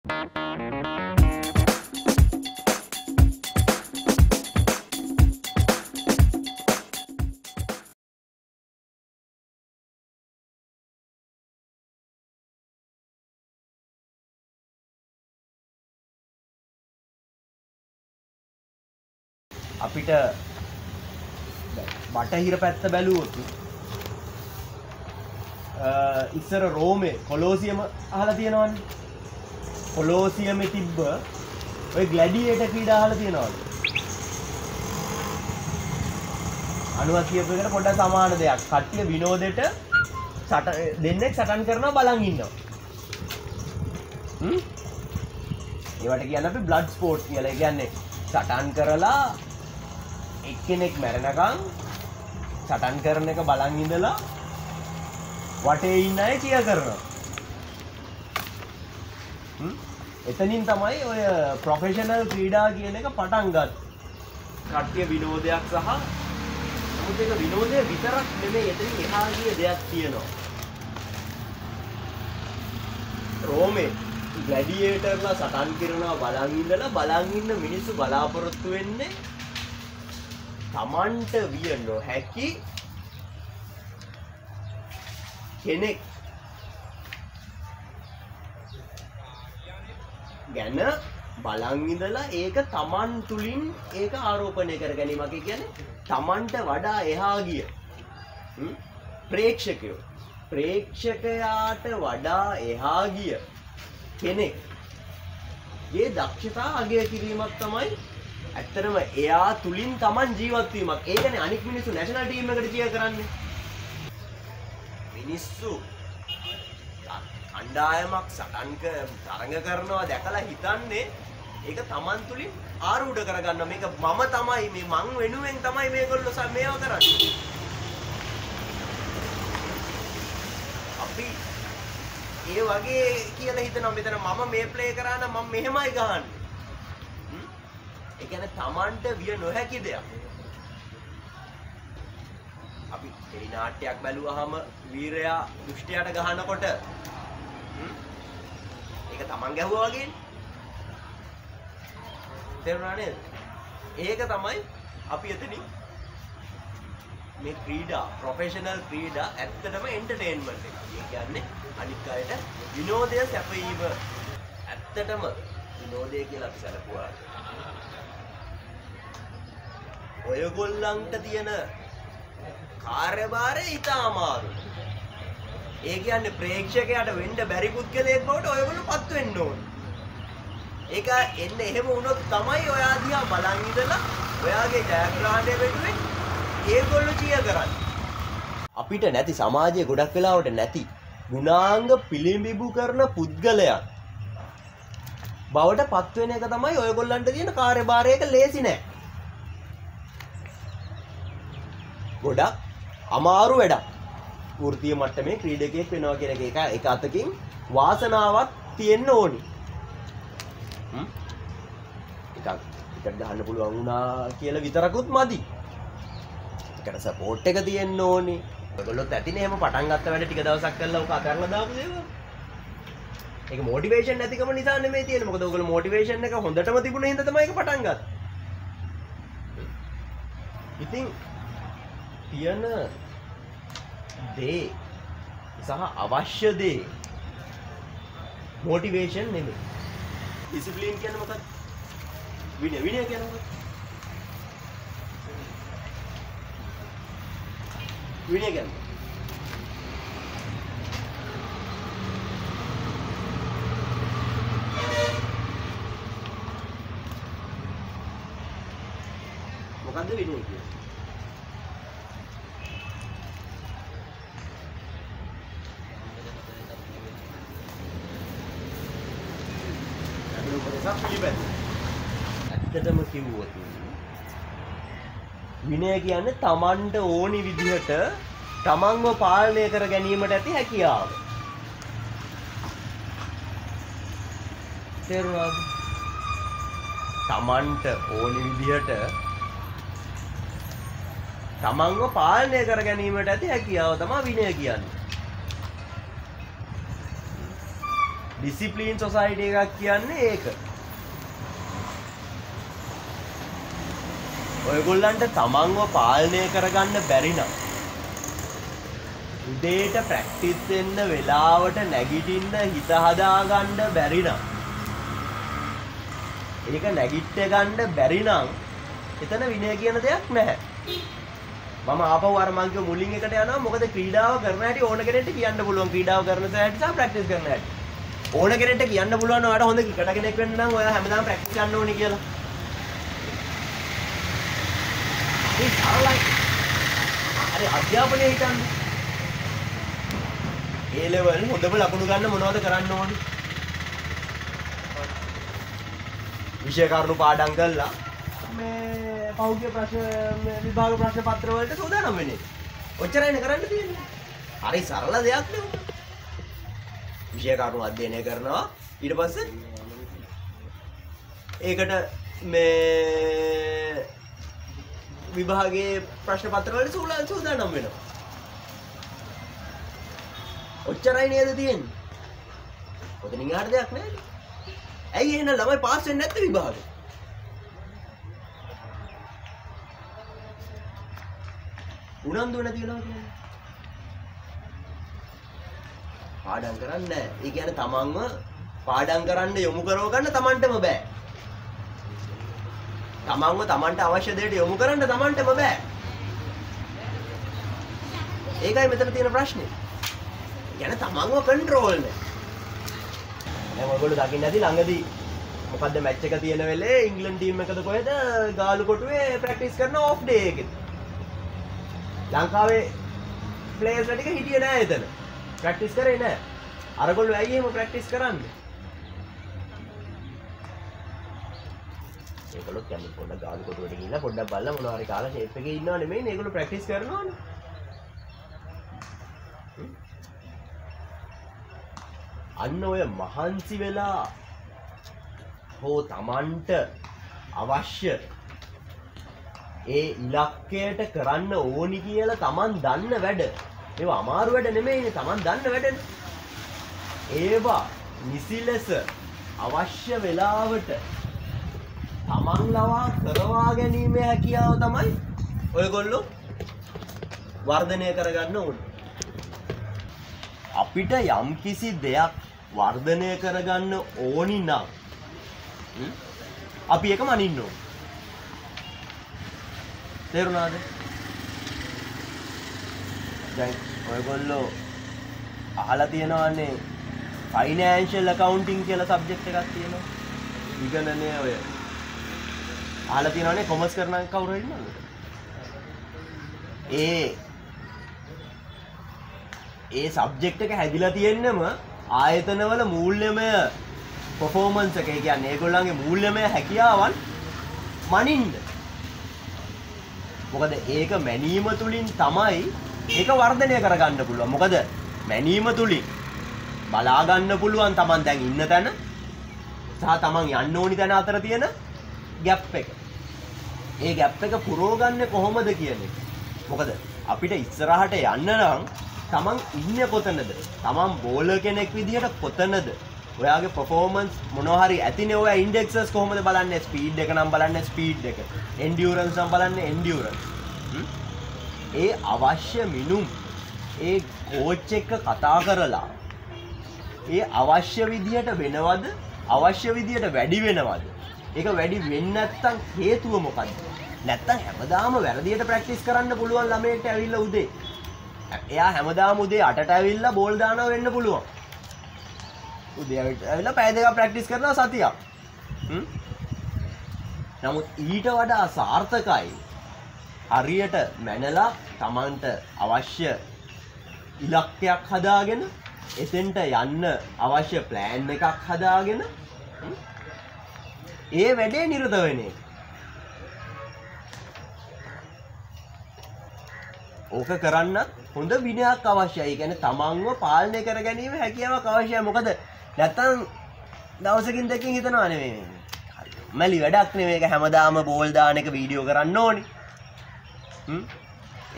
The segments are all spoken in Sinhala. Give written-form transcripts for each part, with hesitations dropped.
අපිට බටහිර පැත්ත බැලුවොත් ඉස්සර රෝමේ කොලෝසියම අහලා තියෙනවනේ. කොලෝසියමේ තිබ්බ ඔය ග්ලැඩියේටර් ක්‍රීඩා අහලා තියෙනවද? අනුවත් කියපු එකට පොඩ්ඩක් සමාන දෙයක්. කට්ටිය විනෝදෙට දෙන්නෙක් සටන් කරනවා බලන් ඉන්නවා. ඒවට කියන්නේ අපි බ්ලඩ් ස්පෝර්ට්ස් කියලා. ඒ කියන්නේ සටන් කරලා එක්කෙනෙක් මැරෙනකන් සටන් කරන එක බලන් ඉඳලා වටේ ඉන්න අය චියර් කරනවා. එතනින් තමයි ඔය ප්‍රොෆෙෂනල් ක්‍රීඩා කියන එක පටන් ගත්තේ. කට්ටිය විනෝදයක් සහ නමුත් ඒක විනෝදය විතරක් නෙමෙයි, එතනින් එහා ගිය දෙයක් තියෙනවා. රෝමේ ග්ලැඩියේටර්ලා සටන් කරනවා බලන් ඉඳලා බලන් ඉන්න මිනිස්සු බලාපොරොත්තු වෙන්නේ තමන්ට විය නොහැකි කෙනෙක් ගැන බලන් ඉඳලා ඒක තමන් තුලින් ඒක ආරෝපණය කර ගැනීමක්. ඒ කියන්නේ තමන්ට වඩා එහා ගිය ප්‍රේක්ෂකයාට වඩා එහා ගිය කෙනෙක්ගේ දක්ෂතා අගය කිරීමක් තමයි ඇත්තටම එයා තුලින් තමන් ජීවත් වීමක්. ඒකනේ අනික් මිනිස්සු නැෂනල් ටීම් එකට චියර් කරන්නේ. මිනිස්සු කණ්ඩායමක් තරඟ කරනවා දැකලා හිතන්නේ ඒක තමන් තුලින් ආරූඪ කරගන්න. මේක මම තමයි මේ මං වෙනුවෙන් තමයි මේගොල්ලෝ මේවා කරන්නේ. අපි ඒ වගේ කියලා හිතනවා මෙතන මම මේ ප්ලේ කරා නම් මම මෙහෙමයි ගහන්නේ. ඒ කියන්නේ තමන්ට විය නොහැකි දෙයක්. අපි ටෙලි නාට්‍යයක් බැලුවාම වීරයා දුෂ්ටයාට ගහනකොට ඒක තමන් ගැහුවා වගේනේ. තේරුණා නේද? ඒක තමයි අපි එතනින් මේ ක්‍රීඩා ප්‍රොෆෙෂනල් ක්‍රීඩා ඇත්තටම එන්ටර්ටේන්මන්ට් එක. ඒ කියන්නේ අනිත් අයට විනෝදය සැපයීම. ඇත්තටම විනෝදය කියලා අපි සැලකුවා. ඔයගොල්ලන්ට තියෙන කාර්යභාරය ඉතා අමාරුයි. ඒ කියන්නේ ප්‍රේක්ෂකයාට වෙන්න බැරි පුද්ගලයෙක් බවට ඔයගොල්ලෝ පත් වෙන්න ඕනේ. ඒක එන්න එහෙම වුණොත් තමයි ඔයා දිහා බලන් ඉඳලා ඔයාගේ ජයග්‍රහණය වෙනුවෙන් ඒගොල්ලෝ චියර් කරන්නේ. අපිට නැති සමාජයේ ගොඩක් වෙලාවට නැති ගුණාංග පිළිඹු කරන පුද්ගලයන් බවට පත් වෙන එක තමයි ඔයගොල්ලන්ට තියෙන කාර්යභාරයක ලේසි නෑ. ගොඩක් අමාරු වැඩක්. වෘත්තීය මට්ටමේ ක්‍රීඩකයෙක් වෙනවා කියන එක අතකින් වාසනාවක් තියෙන්න ඕනි. එකක් ගහන්න පුළුවන් වුණා කියලා විතරකුත් මදි. ඒකට සපෝට් එක තියෙන්න ඕනි. ඔයගොල්ලොත් ඇතිනේ එහෙම පටන් ගත්ත වැඩ ටික දවසක් කරලා උක අතහැරලා දාපු දේවල්. ඒක මොටිවේෂන් නැතිකම නිසා නෙමෙයි තියෙන්නේ. මොකද ඔයගොල්ලෝ මොටිවේෂන් එක හොඳටම තිබුණේ හින්දා තමයි ඒක පටන් ගත්තේ. ඉතින් තියෙන දේ සහ අවශ්‍ය දේ මොටිවේෂන් නෙමෙයි. ඩිසිප්ලින් කියන්නේ මොකක්ද? විනය කියන්නේ මොකක්ද? විනය කියන්නේ මොකද්ද විනය කියන්නේ? ඇත්තටම කිව්වොත් විනය කියන්නේ තමන්ට ඕනි විදිහට තමන්ව පාලනය කර ගැනීමට ඇති හැකියාව. තේරුණාද? තමන්ට ඕනි විදිහට තමන්ව පාලනය කර ගැනීමට ඇති හැකියාව තමයි විනය කියන්නේ. ඩිසිප්ලින් සොසයිටි එකක් කියන්නේ ඒක. ඔයගොල්ලන්ට තමන්ව පාලනය කරගන්න බැරි නම් උදේට ප්‍රැක්ටිස් වෙන්න වෙලාවට නැගිටින්න හිත හදාගන්න බැරි නම් ඒක නැගිට ගන්න බැරි නම් එතන විනය කියන දෙයක් නැහැ. මම ආපහු අර මං කිව්ව මුලින් එකට යනවා. මොකද ක්‍රීඩාව කරන හැටි ඕන කෙනෙක්ට කියන්න පුළුවන්. ක්‍රීඩාව කරන හැටි සහ ප්‍රැක්ටිස් කරන හැටි. ඕන කෙනෙක්ට කියන්න පුළුවන් ඔයාලට හොඳ ක්‍රිකටර් කෙනෙක් වෙන්න නම් ඔයා හැමදාම ප්‍රැක්ටිස් කරන්න ඕනේ කියලා. ඒ සරලයි. අර අධ්‍යාපනයේ හිතන්නේ. ඒ ලෙවල් හොඳම ලකුණු ගන්න මොනවද කරන්න ඕනේ? විෂය කරුණු පාඩම් කළා. මේ පෞද්ගලික ප්‍රශ්න විභාග ප්‍රශ්න පත්‍ර වලට සෝදානම් වෙන්නේ. ඔච්චරයිනේ කරන්න තියෙන්නේ. හරි සරල දෙයක් නේ. විෂය කරුණු අධ්‍යයනය කරනවා. ඊට පස්සේ ඒකට මේ විභාගයේ ප්‍රශ්න පත්‍ර වලට සෝදානම් වෙනවා. ඔච්චරයි නේද තියෙන්නේ. ඔතනින් ආර දෙයක් නැහැ. ඇයි එහෙනම් ළමයි පාස් වෙන්නේ නැත්තේ විභාගෙ? උනන්දු නැති වෙනවා කියන්නේ. පාඩම් කරන්නේ නැහැ. ඒ කියන්නේ තමන්ව පාඩම් කරන්න යොමු කරව ගන්න තමන්ටම බෑ. තමන්ව තමන්ට අවශ්‍ය දෙයට යොමු කරන්න තමන්ටම බෑ. ඒකයි මෙතන තියෙන ප්‍රශ්නේ. කියන්නේ තමන්ව කන්ට්‍රෝල් නැහැ. දැන් ඔයගොල්ලෝ දකින්න ඇති ළඟදී මොකද්ද මැච් එක තියෙන වෙලේ ඉංග්ලන්ඩ් ටීම් එකද කොහෙද ගාලු කොටුවේ ප්‍රැක්ටිස් කරන ඔෆ් ඩේ එකේ. ලංකාවේ ප්ලේයර්ස්ලා ටික හිටියේ නෑ එතන. ප්‍රැක්ටිස් කරේ නෑ. අරගොල්ලෝ ඇයි එහෙම ප්‍රැක්ටිස් කරන්නේ? ඒගොල්ලෝ කියන්නේ පොඩ්ඩක් ගාලු කොටුවට ගිහිල්ලා පොඩ්ඩක් බලලා මොනවා හරි කාලා ෂේප් එකේ ඉන්නව නෙමෙයි. ඒගොල්ලෝ ප්‍රැක්ටිස් කරනවානේ. අන්න ඔය මහන්සි වෙලා හෝ තමන්ට අවශ්‍ය ඒ ඉලක්කයට කරන්න ඕනි කියලා තමන් දන්න වැඩ. ඒවා අමාරු වැඩ නෙමෙයිනේ. තමන් දන්න වැඩනේ. ඒවා නිසි ලෙස අවශ්‍ය වෙලාවට තමන් ලවා කරවා ගැනීමේ හැකියාව තමයි ඔයගොල්ලෝ වර්ධනය කරගන්න ඕනේ. අපිට යම්කිසි දෙයක් වර්ධනය කරගන්න ඕනි නම් අපි ඒක මනින්න ඕනේ. තේරුණාද? දැන් ඔයගොල්ලෝ අහලා තියෙනවානේ ෆයිනෑන්ෂල් ඇකවුන්ටිංగ్ කියලා සබ්ජෙක්ට් එකක් තියෙනවා. ඉගෙනනේ ඔය අහලා තියෙනවානේ කොමර්ස් කරන කවුරු හරි ඉන්නවද? ඒ සබ්ජෙක්ට් එක හැදිලා තියෙන්නම ආයතනවල මූල්‍යමය පර්ෆෝමන්ස් එක. ඒ කියන්නේ ඒගොල්ලන්ගේ මූල්‍යමය හැකියාවන් මනින්න. මොකද ඒක මැනීම තුලින් තමයි ඒක වර්ධනය කරගන්න පුළුවන්. මොකද මැනීම තුලින් බලා ගන්න පුළුවන් තමන් දැන් ඉන්න තැන සහ තමන් යන්න ඕනි තැන අතර තියෙන ગેප් එක. ඒ ગેප් එක පුරවගන්නේ කොහොමද කියන්නේ. මොකද අපිට ඉස්සරහට යන්න නම් තමන් ඉන්නේ කොතනද? තමන් බෝලර් කෙනෙක් විදිහට කොතනද? ඔයාගේ performance මොනවා හරි ඇතිනේ. ඔයා indexes කොහොමද බලන්නේ? ස්පීඩ් එක නම් බලන්නේ ස්පීඩ් එක. endurance නම් බලන්නේ endurance. ඒ අවශ්‍ය මිනුම් ඒ කෝච් එක්ක කතා කරලා ඒ අවශ්‍ය විදිහට වෙනවද? අවශ්‍ය විදිහට වැඩි වෙනවද? ඒක වැඩි වෙන්නේ නැත්නම් හේතුව මොකද්ද? නැත්නම් හැමදාම වැරදියට ප්‍රැක්ටිස් කරන්න පුළුවන් ළමයෙක්ට ඇවිල්ලා උදේ. එයා හැමදාම උදේ 8ට ඇවිල්ලා බෝල් දානවා වෙන්න පුළුවන්. උදේ ඇවිල්ලා පැය දෙකක් ප්‍රැක්ටිස් කරනවා සතියක්. නමුත් ඊට වඩා සාර්ථකයි හරියට මැනලා Tamanට අවශ්‍ය ඉලක්කයක් හදාගෙන එතෙන්ට යන්න අවශ්‍ය ප්ලෑන් එකක් හදාගෙන ඒ වැඩේ නිරත වෙන එක. ඕක කරන්න හොඳ විනයක් අවශ්‍යයි. ඒ කියන්නේ තමන්ව පාලනය කර ගැනීම හැකියාවක් අවශ්‍යයි. මොකද නැත්තම් දවසකින් දෙකකින් හිතනවා නෙමෙයි. මැලි වැඩක් නෙමෙයි. ඒක හැමදාම බෝල් දාන එක වීඩියෝ කරන්න ඕනේ.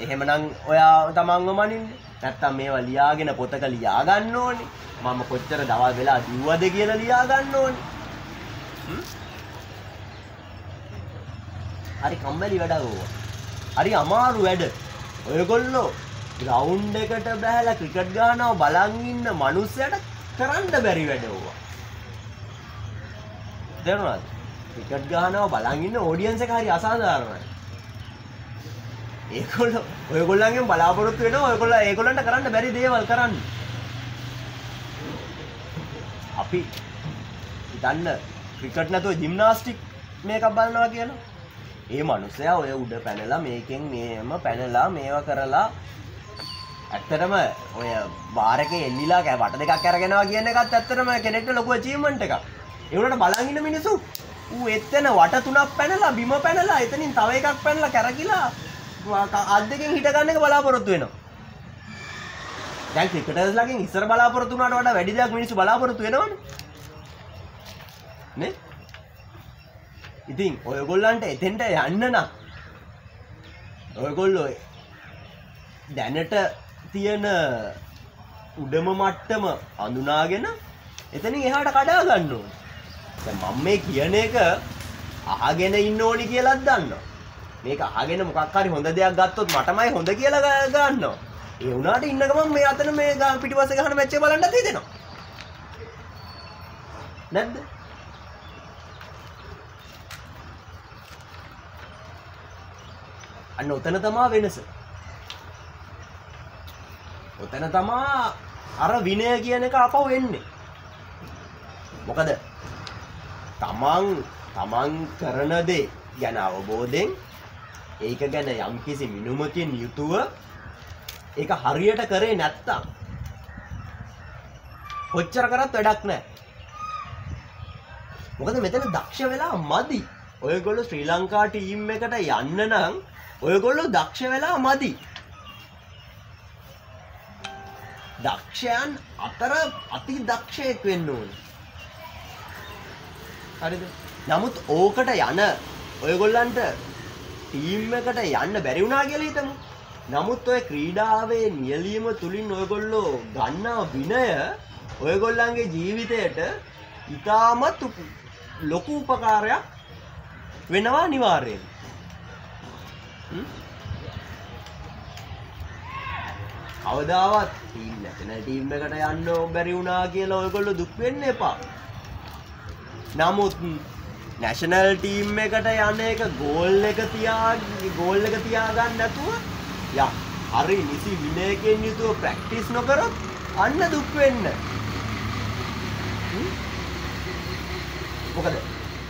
එහෙමනම් ඔයා තමන්ව මනින්නේ. නැත්තම් මේවා ලියාගෙන පොතක ලියා ගන්න ඕනේ. මම කොච්චර දවල් වෙලා දිව්වද කියලා ලියා ගන්න ඕනේ. හරි කම්මැලි වැඩ ඕවා. හරි අමාරු වැඩ. ඔයගොල්ලෝ ග්‍රවුන්ඩ් එකට බහැලා ක්‍රිකට් ගහනවා බලන් ඉන්න මිනිස්සුන්ට කරන්න බැරි වැඩ ඕවා. දැනුණාද? ක්‍රිකට් ගහනවා බලන් ඉන්න ඔඩියන්ස් එක හරි අසාධාරණයි. ඔයගොල්ලන්ගෙන් බලාපොරොත්තු වෙනවා ඒගොල්ලන්ට කරන්න බැරි දේවල් කරන්න. අපි හිතන්න ක්‍රිකට් නැතුව ජිම්නාස්ටික් මේකක් බලනවා කියලා. ඒ මිනිස්සයා ඔය උඩ පැනලා මේකෙන් මේම පැනලා මේවා කරලා ඇත්තටම ඔය බාර් එකේ එල්ලිලා වට දෙකක් අරගෙනවා කියන එකත් ඇත්තටම කෙනෙක්ට ලොකු අචීව්මන්ට් එකක්. ඒ උනට බලන් ඉන්න මිනිස්සු ඌ එතන වට තුනක් පැනලා බිම පැනලා එතනින් තව එකක් පැනලා කරකිලා අත් දෙකෙන් හිට ගන්න එක බලාපොරොත්තු වෙනවා. දැන් ක්‍රිකටර්ස්ලාගෙන් ඉස්සර බලාපොරොත්තු වුණාට වඩා වැඩි දෙයක් මිනිස්සු බලාපොරොත්තු වෙනවනේ. නේ? ඉතින් ඔයගොල්ලන්ට එතෙන්ට යන්න නම් ඔයගොල්ලෝ දැනට තියෙන උඩම මට්ටම අඳුනාගෙන එතනින් එහාට කඩා ගන්න ඕනේ. දැන් මම මේ කියන එක අහගෙන ඉන්න ඕනි කියලාත් දන්නවා. මේක අහගෙන මොකක් හරි හොඳ දෙයක් ගත්තොත් මටමයි හොඳ කියලා ගන්නවා. ඒ වුණාට ඉන්න ගමන් මේ අතන මේ පිටිපස්සේ ගහන මැච් එක බලන්නත් හිතෙනවා. නැද්ද? අන්න උතන තමා වෙනස. උතන තමා අර විනය කියන එක අපව වෙන්නේ. මොකද තමන් කරන දේ ගැන අවබෝධයෙන් ඒක ගැන යම්කිසි මිනුමකින් යුතුව ඒක හරියට කරේ නැත්තම් කොච්චර කරත් වැඩක් නැහැ. මොකද මෙතන දක්ෂ වෙලා මදි. ඔයගොල්ලෝ ශ්‍රී ලංකා ටීම් එකට යන්න නම් ඔයගොල්ලෝ දක්ෂ වෙලා මදි. දක්ෂයන් අතර අති දක්ෂයෙක් වෙන්න ඕනේ. හරිද? නමුත් ඕකට යන ඔයගොල්ලන්ට ටීම් එකට යන්න බැරි වුණා කියලා හිතමු. නමුත් ඔය ක්‍රීඩාවේ නියැලීම තුලින් ඔයගොල්ලෝ ගන්නා විනය ඔයගොල්ලන්ගේ ජීවිතයට ඉතාමත් ලොකු උපකාරයක් වෙනවා අනිවාර්යයෙන්. කවදාවත් නැෂනල් ටීම් එකට යන්න බැරි වුණා කියලා ඔයගොල්ලෝ දුක් වෙන්න එපා. නමුත් නැෂනල් ටීම් එකට යන එක ගෝල් එක තියාගන්න නැතුව හරි නිසි විනයකින් යුතුව ප්‍රැක්ටිස් නොකරොත් අන්න දුක් වෙන්න. මොකද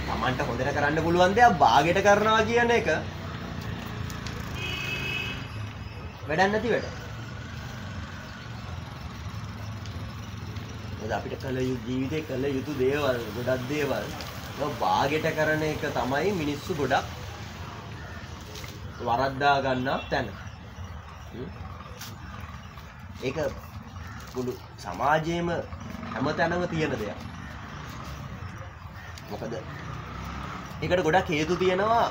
තමන්ට හොඳට කරන්න පුළුවන් දේක් බාගෙට කරනවා කියන එක වැඩක් නැති වැඩ. මොකද අපිට ජීවිතේ කළ යුතු දේවල් ගොඩක් දේවල් බාගෙට කරන එක තමයි මිනිස්සු ගොඩක් වරද්දා ගන්නා තැන. ඒක මුළු සමාජයේම හැමතැනම තියෙන දෙයක්. මොකද ඒකට ගොඩක් හේතු තියෙනවා.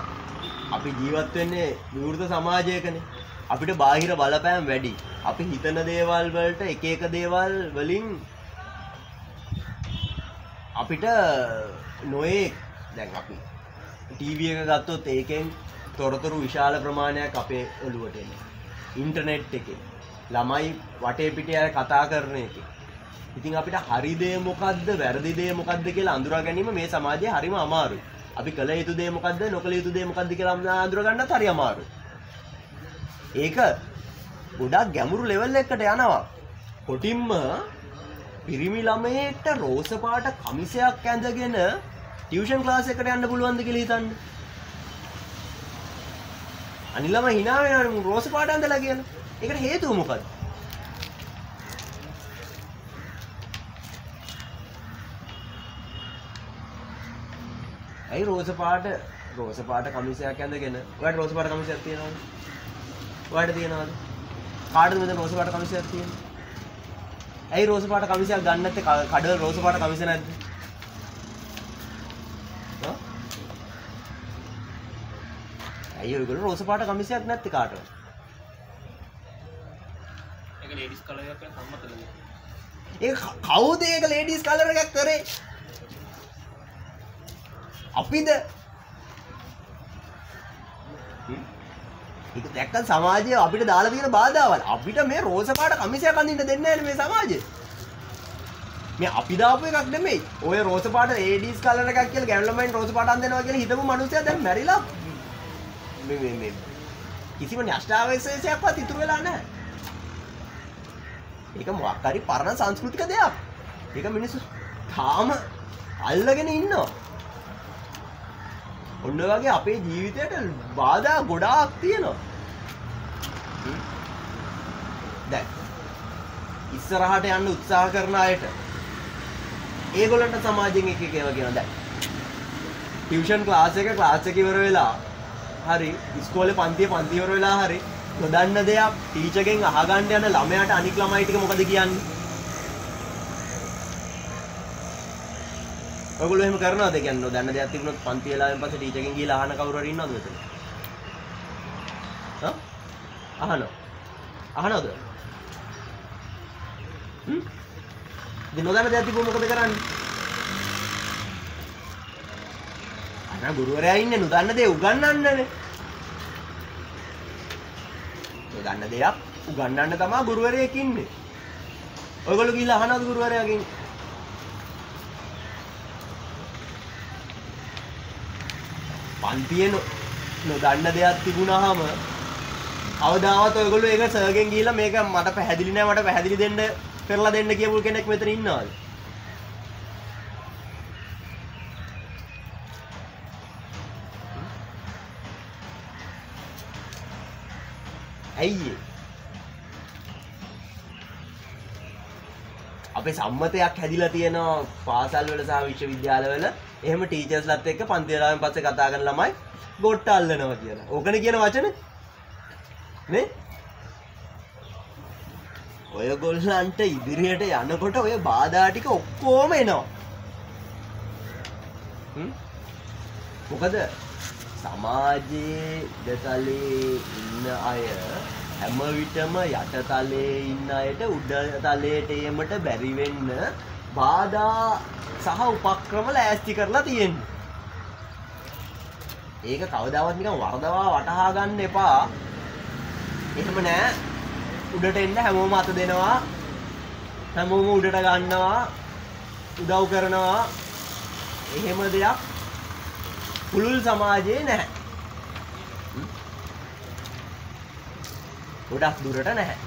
අපි ජීවත් වෙන්නේ විවෘත සමාජයකනේ. අපිට බාහිර බලපෑම් වැඩි. අපි හිතන දේවල් වලට එක දේවල් වලින් අපිට නොයේ දැන් අපි ටීවී එක ගත්තොත් ඒකෙන් තොරතුරු විශාල ප්‍රමාණයක් අපේ ඔළුවට එනවා. ඉන්ටර්නෙට් එකේ ළමයි වටේ පිටේ කතා කරන එකේ. ඉතින් අපිට හරි දේ මොකද්ද වැරදි දේ මොකද්ද කියලා අඳුරා ගැනීම මේ සමාජයේ හරිම අමාරුයි. අපි කළ යුතු දේ මොකද්ද නොකළ යුතු දේ මොකද්ද කියලා අඳුර ගන්නත් හරි අමාරුයි. ඒක ගොඩක් ගැඹුරු ලෙවල් එකකට යනවා. කොටින්ම පිරිමි ළමයෙක්ට රෝස පාට කමිසයක් ඇඳගෙන ටියුෂන් ක්ලාස් එකට යන්න පුළුවන්ද කියලා හිතන්න. අනිලම hina වෙනවනේ රෝස පාට ඇඳලා කියලා. ඒකට හේතුව මොකද්ද? ඇයි රෝස පාට කමිසයක් ඇඳගෙන ඔයාලට රෝස පාට කමිසයක් තියෙනවද? ඔයාලට තියෙනවද? කාටද මෙතන රෝස පාට කමිසයක් තියෙන්නේ? ඇයි රෝස පාට කමිසයක් ගන්න නැත්තේ? කඩවල රෝස පාට කමිස නැද්ද? ඇයි ඔයගොල්ලෝ රෝස පාට කමිසයක් නැත්තේ කාටවත්? ඒක ලේඩිස් ලේඩිස් කලර් එකක් සම්මතද? ඒක කවුද ඒක ලේඩිස් කලර් එකක් කරේ? අපිද? ඒක දැක්කත් සමාජය අපිට දාලා තියෙන බාධාවල්. අපිට මේ රෝස පාට කමිසයක් අඳින්න දෙන්නේ නැහැ මේ සමාජය. මේ අපි දාපු එකක් නෙමෙයි. ඔය රෝස පාට ලේඩිස් කලර් එකක් කියලා ගෑනු ළමයින් රෝස පාට අඳිනවා කියලා හිතපු මිනිස්සයා දැන් මැරිලා මේ කිසිම න්‍යෂ්ටාවශේෂයක්වත් ඉතුරු වෙලා නැහැ. ඒක මොකක් හරි පරණ සංස්කෘතික දෙයක්. ඒක මිනිස්සු තාම අල්ලගෙන ඉන්නවා. ඔන්න වගේ අපේ ජීවිතයට බාධා ගොඩාක් තියෙනවා. දැන් ඉස්සරහට යන්න උත්සාහ කරන අයට ඒගොල්ලන්ට සමාජයෙන් එක ඒවා කියනවා. දැන් ටියුෂන් ක්ලාස් එක ඉවර වෙලා හරි ඉස්කෝලේ පන්ති ඉවර වෙලා හරි නොදන්න දෙයක් ටීචර්ගෙන් අහගන්න යන ළමයාට අනික් ළමයි ටික මොකද කියන්නේ? ඔයගොල්ලෝ එහෙම කරනවද? කියන්නේ නොදන්න දෙයක් තිබුණොත් පන්ති වෙලාවෙන් පස්සේ ටීචර්ගෙන් ගිහලා අහන කවුරු හරි ඉන්නවද මෙතන? අහනවද? ඉතින් නොදන්න දෙයක් තිබුණොත් මොකද කරන්නේ? අන්න ගුරුවරයා ඉන්නේ නොදන්න දේ උගන්වන්නනේ. නොදන්න දෙයක් උගන්වන්න තමයි ගුරුවරයෙක් ඉන්නේ. ඔයගොල්ලෝ ගිහලා අහනවද ගුරුවරයාගෙන්? පන්තියේ නොදන්න දෙයක් තිබුණාම අවදාවත් ඔයගොල්ලෝ ඒක සර්ගෙන් ගිහලා මේක මට පැහැදිලි නෑ මට පැහැදිලි දෙන්න කරලා දෙන්න කියපු කෙනෙක් මෙතන ඉන්නවද? ඇයි අපේ සම්මතයක් හැදිලා තියෙනවා පාසල් වල සහ විශ්වවිද්‍යාලවල එහෙම ටීචර්ස්ලත් එක්ක පන්ති වෙලාවෙන් පස්සේ කතා කරන ළමයි ගොට්ට අල්ලනවා කියලා. ඕකනේ කියන වචනේ. නේ? ඔයගොල්ලන්ට ඉදිරියට යනකොට ඔය බාධා ටික ඔක්කොම එනවා. මොකද සමාජයේ ඉඩතලේ ඉන්න අය හැම විටම යටතලේ ඉන්න අයට උඩතලයට එීමට බැරි වෙන්න බාධා සහ උපක්‍රම ලෑස්ති කරලා තියෙන්නේ. ඒක කවදාවත් නිකන් වරදවා වටහා ගන්න එපා. එහෙම නෑ. උඩට එන්න හැමෝම අත දෙනවා. හැමෝම උඩට ගන්නවා. උදව් කරනවා. එහෙම දෙයක් පුළුල් සමාජයේ නැහැ. ගොඩක් දුරට නැහැ.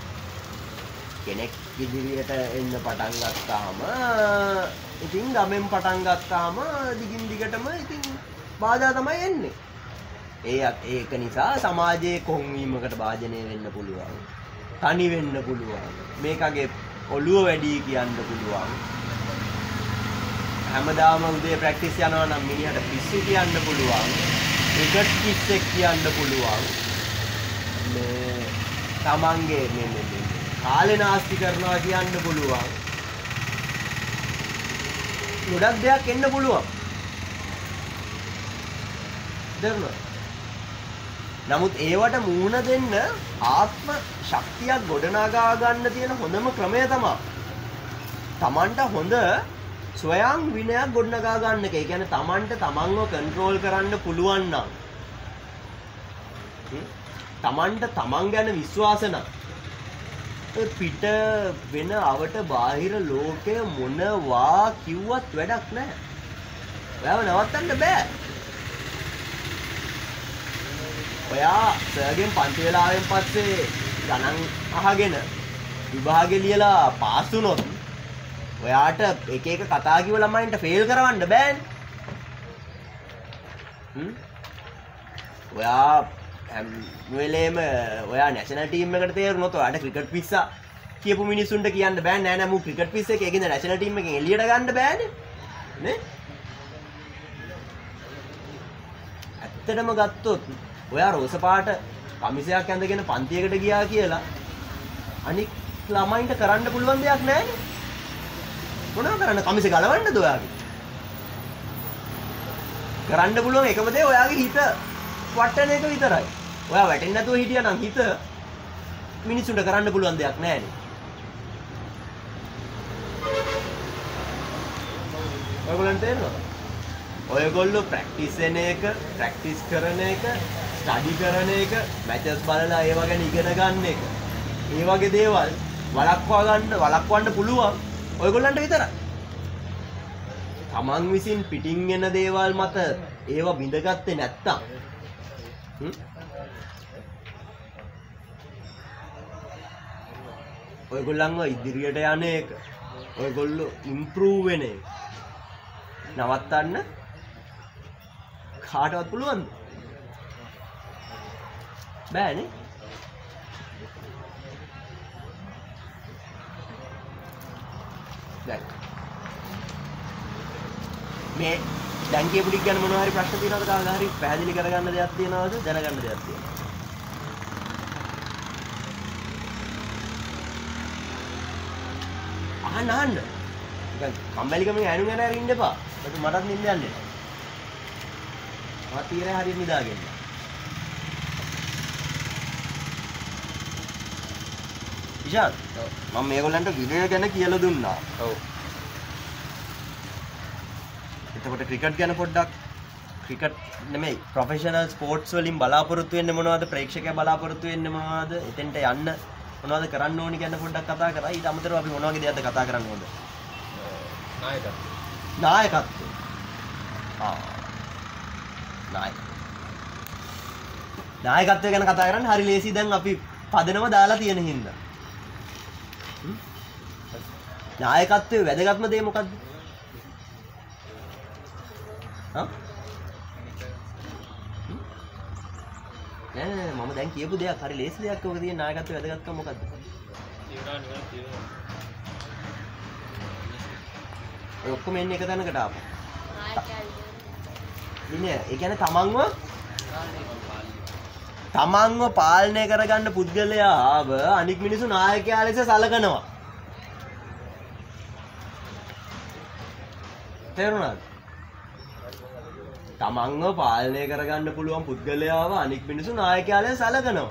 කෙනෙක් ඉදිරියට එන්න පටන් ගත්තාම ඉතින් ගමෙන් පටන් ගත්තාම දිගින් දිගටම ඉතින් බාධා තමයි එන්නේ. ඒක නිසා සමාජයේ කොන්වීමකට භාජනය වෙන්න පුළුවන්. තනි වෙන්න පුළුවන්. මේකගේ ඔළුව වැඩි කියන්න පුළුවන්. හැමදාම උදේ ප්‍රැක්ටිස් යනවා නම් මිනිහට පිස්සු කියන්න පුළුවන්. ක්‍රිකට් කිස්සෙක් කියන්න පුළුවන්. මේ තමන්ගේ මේ කාලේ නාස්ති කරනවා කියන්න පුළුවන්. ගොඩක් දෙයක් එන්න පුළුවන්. දරුණා. නමුත් ඒවට මූණ දෙන්න ආත්ම ශක්තියක් ගොඩනගා ගන්න තියෙන හොඳම ක්‍රමය තමයි තමන්ට හොඳ ස්වයං විනයක් ගොඩනගා ගන්න එක. ඒ කියන්නේ තමන්ට තමන්ව කන්ට්‍රෝල් කරන්න පුළුවන් නම් තමන්ට තමන් ගැන විශ්වාස නම් පිට වෙන අවට බාහිර ලෝකය මොනවා කිව්වත් වැඩක් නැහැ. ඔයාව නවත්තන්න බෑ. ඔයා සර්ගෙන් පන්ති වෙලාවෙන් පස්සේ ගණන් අහගෙන විභාගෙ ලියලා පාස් වුණොත් ඔයාට එක එක කතා කිව්ව ළමයින්ට ෆේල් කරවන්න බෑනේ. ඔයා හැම වෙලේම ඔයා නැෂනල් ටීම් එකට තේරුනොත් ඔයාට ක්‍රිකට් පිස්සා කියපු මිනිස්සුන්ට කියන්න බෑ නෑ නෑ මූ ක්‍රිකට් පිස් එකේ ඒකෙන්ද නැෂනල් ටීම් එකෙන් එළියට ගන්න බෑනේ නේ. ඇත්තටම ගත්තොත් ඔයා රෝස පාට කමිසයක් ඇඳගෙන පන්තියකට ගියා කියලා අනික් ළමයින්ට කරන්න පුළුවන් දෙයක් නෑනේ. මොනව කරන්න කමිස ගලවන්නද ඔයාගේ? කරන්න පුළුවන් එකම දේ ඔයාගේ හිත වටන එක විතරයි. ඔයා වැටෙන්නේ නැතුව හිටියා නම් හිත මිනිසුන්ට කරන්න පුළුවන් දෙයක් නෑනේ. ඔයගොල්ලන්ට තේරෙනවද? ඔයගොල්ලෝ ප්‍රැක්ටිස් වෙන එක, ප්‍රැක්ටිස් කරන එක, ස්ටඩි කරන එක, මැචස් බලලා ඒව ගැන ඉගෙන ගන්න එක. ඒ වගේ දේවල් වළක්වන්න පුළුවන් ඔයගොල්ලන්ට විතරයි. තමන් විසින් පිටින් එන දේවල් මත ඒව බිඳගත්තේ නැත්තම් ඔයගොල්ලන්ව ඉදිරියට යන එක, ඔයගොල්ලෝ ඉම්ප්‍රූව් වෙන එක නවත්තන්න කාටවත් පුළුවන්ද? බෑනේ. මේ දැන් කියපු ටික ගැන මොනවා හරි ප්‍රශ්න තියෙනවද? කාගා හරි පැහැදිලි කරගන්න දෙයක් තියෙනවද? දැනගන්න දෙයක් තියෙනවද? අහන්න. නිකන් කම්මැලිකමෙන් ඇනුම් යන හැර ඉන්න එපා. මටත් නිින්ද යන්නේ. මම තීරය හරියට නිදාගෙන. ඉෂාන්. මම මේගොල්ලන්ට විනය ගැන කියලා දුන්නා. ඔව්. එතකොට ක්‍රිකට් ගැන පොඩ්ඩක් ක්‍රිකට් නෙමෙයි ප්‍රොෆෙෂනල් ස්පෝර්ට්ස් වලින් බලාපොරොත්තු වෙන්නේ මොනවද? ප්‍රේක්ෂකයා බලාපොරොත්තු වෙන්නේ මොනවද? එතෙන්ට යන්න මොනවද කරන්න ඕනි ගැන පොඩ්ඩක් කතා කරා. ඊට අමතරව අපි මොන වගේ දේවල්ද කතා කරන්න ඕනද? නායකත්වය. නායකත්වය ගැන කතා කරන්න හරි ලේසි. දැන් අපි පදනම දාලා තියෙන හින්දා. නායකත්වයේ වැදගත්ම දේ මොකද්ද? නෑ මම දැන් කියපු දෙයක් හරි ලේසි දෙයක්. ඔක තියෙන නායකත්වයේ වැදගත්කම මොකද්ද? ඔය ඔක්කොම එන්නේ එක තැනකට ආපහු. ඉන්නේ ඒ කියන්නේ තමන්ව පාලනය කරගන්න පුද්ගලයාව අනික් මිනිස්සු නායකයා ලෙස සලකනවා. තේරුණාද? තමන්ව පාලනය කරගන්න පුළුවන් පුද්ගලයාව අනික් මිනිස්සු නායකයා ලෙස සලකනවා.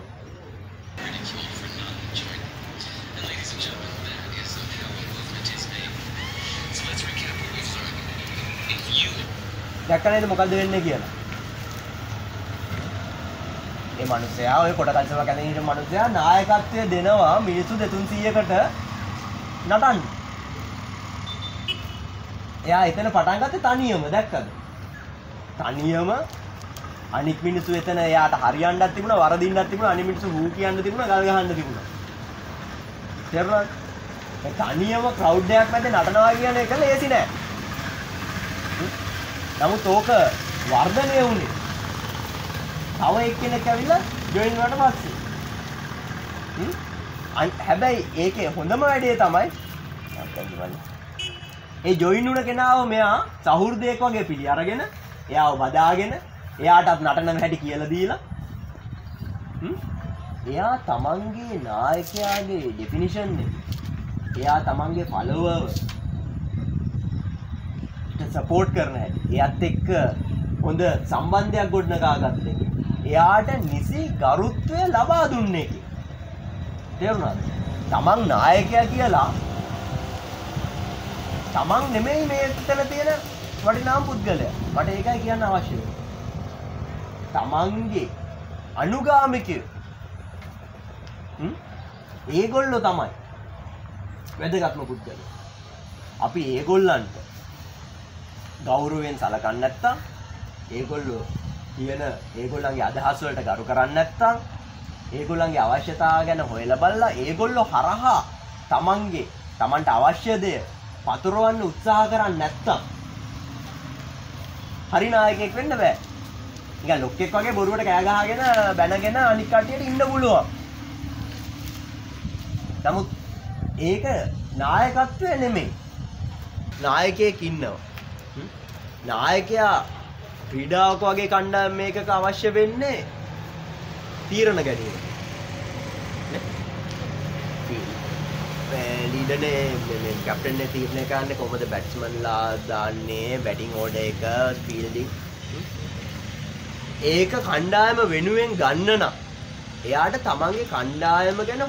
දැක්කනේද මොකද්ද වෙන්නේ කියලා? මේ මිනිස්සයා ඔය කොට කල්චර් එක ඇඳගෙන ඉන්න මිනිස්සයා නායකත්වය දෙනවා මිනිස්සු 200කට නටන්න. එයා එතන පටන් ගත්තේ තනියම දැක්කද? තනියම අනික් මිනිස්සු එතන එයාට හරියන්නත් තිබුණා, වරදින්නත් තිබුණා, අනික් මිනිස්සු හූ කියන්න තිබුණා, ගල් ගහන්න තිබුණා. තේරුණාද? ඒ තනියම ක්‍රවුඩ් එකක් මැද නටනවා කියන එක ලේසි නෑ. නමුත් ඕක වර්ධනය වුණේ තව එක්කෙනෙක් ඇවිල්ලා ජොයින් වුණාට පස්සේ. හැබැයි ඒකේ හොඳම වැඩේ තමයි ඒ ජොයින් වුණ කෙනාව මෙයා සහෘදයෙක් වගේ පිළි අරගෙන එයාව බදාගෙන එයාටත් නටන හැටි කියලා දීලා එයා තමන්ගේ නායකයාගේ ඩෙෆිනිෂන් එක එයා තමන්ගේ ෆලෝවර්ව සපෝට් කරන හැටි එයාත් එක්ක හොඳ සම්බන්ධයක් ගොඩනගා ගත්ත එක එයාට නිසි ගරුත්වය ලබා දුන්නේ එක. තේරුණාද? තමන් නායකයා කියලා තමන් නෙමෙයි මේ තැන තියෙන වටිනාම පුද්ගලයා. මට ඒකයි කියන්න අවශ්‍ය වෙන්නේ. තමන්ගේ අනුගාමිකයෝ ඒගොල්ලෝ තමයි වැදගත්ම පුද්ගලයෝ. අපි ඒගොල්ලන්ට ගෞරවයෙන් සලකන්නේ නැත්තම් ඒගොල්ලෝ කියන ඒගොල්ලන්ගේ අදහස් වලට ගරු කරන්නේ නැත්තම් ඒගොල්ලන්ගේ අවශ්‍යතාව ගැන හොයලා බලලා ඒගොල්ලෝ හරහා තමන්ට අවශ්‍ය දේ පතුරවන්න උත්සාහ කරන්නේ නැත්තම් හරි නායකයෙක් වෙන්න බෑ. නිකන් ලොක්ෙක් වගේ බොරුවට කෑ ගහගෙන බැනගෙන අනික් කට්ටියට ඉන්න පුළුවන්. නමුත් ඒක නායකත්වය නෙමෙයි. නායකයෙක් ඉන්නවා. නායකයා ක්‍රීඩාවක වගේ කණ්ඩායම් මේකක අවශ්‍ය වෙන්නේ තීරණ ගැනීම. ලීඩර්නේ මේ කැප්ටන් එක තීරණය කරන්නේ කොහොමද බැට්ස්මන්ලා දාන්නේ බැටිං ඕඩර් එක ෆීල්ඩින්. ඒක කණ්ඩායම වෙනුවෙන් ගන්න නම් එයාට තමන්ගේ කණ්ඩායම ගැන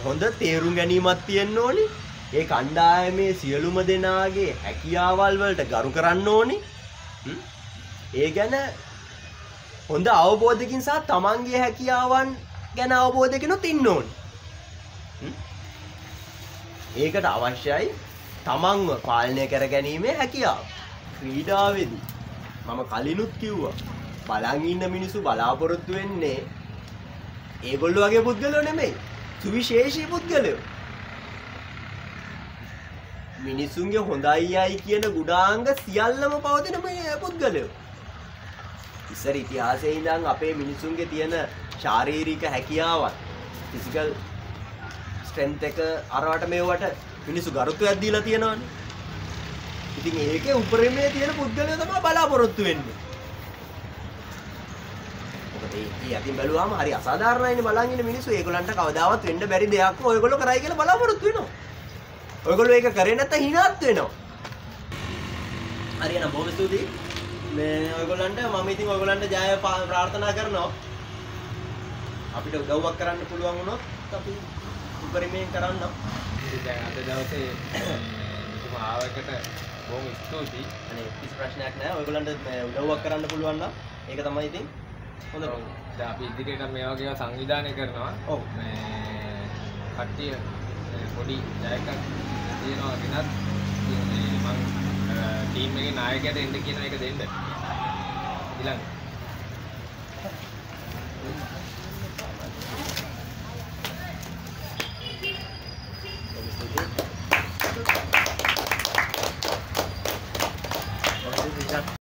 හොඳ තේරුම් ගැනීමක් තියෙන්න ඕනි. ඒ කණ්ඩායමේ සියලුම දෙනාගේ හැකියාවල් වලට ගරු කරන්න ඕනි. ඒ ගැන හොඳ අවබෝධයකින් සහ තමන්ගේ හැකියාවන් ගැන අවබෝධයකිනුත් ඉන්න ඕනි. ඒකට අවශ්‍යයි තමන්ව පාලනය කර ගැනීමේ හැකියාව. ක්‍රීඩාවේදී මම කලිනුත් කිව්වා බලන් ඉන්න මිනිස්සු බලාපොරොත්තු වෙන්නේ ඒගොල්ලෝ වගේ පුද්ගලයෝ නෙමෙයි. සුවිශේෂී පුද්ගලයෝ. මිනිසුන්ගේ හොඳයියයි කියන ගුණාංග සියල්ලම පවතින මේ පුද්ගලයෝ. ඉස්සර ඉතිහාසයේ ඉඳන් අපේ මිනිසුන්ගේ තියෙන ශාරීරික හැකියාවන් ෆිසිකල් ස්ට්‍රෙන්ත් එක අරවට මේවට මිනිස්සු ගරුත්වයක් දීලා තියෙනවානේ. ඉතින් ඒකේ උපරිමයේ තියෙන පුද්ගලයෝ තමයි බලාපොරොත්තු වෙන්නේ. මොකද ඒ යකින් බැලුවාම හරි අසාධාරණයිනේ බලන් ඉන්න මිනිස්සු. ඒගොල්ලන්ට කවදාවත් වෙන්න බැරි දෙයක් ඔයගොල්ලෝ කරයි කියලා බලාපොරොත්තු වෙනවා. ඔයගොල්ලෝ ඒක කරේ නැත්නම් හිනාත් වෙනවා. හරි එහෙනම් බොහොම ස්තුතියි. මේ ඔයගොල්ලන්ට මම ඉතින් ඔයගොල්ලන්ට ජය ප්‍රාර්ථනා කරනවා. අපිට උදව්වක් කරන්න පුළුවන් වුණොත් අපි උපරිමයෙන් කරන්න. දැන් අද දවසේ ආවකට බොහොම ස්තුතියි. අනේ කිසි ප්‍රශ්නයක් නැහැ. ඔයගොල්ලන්ට උදව්වක් කරන්න පුළුවන් නම් ඒක තමයි ඉතින් හොඳ. දැන් අපි ඉදිරියට මේ වගේ සංවිධානය කරනවා. ඔව්. මේ කට්ටිය පොඩි ජයයක් තියෙනවා කෙනත් මම ටීම් එකේ නායකයාට එන්න කියන එක දෙන්න. ඊළඟ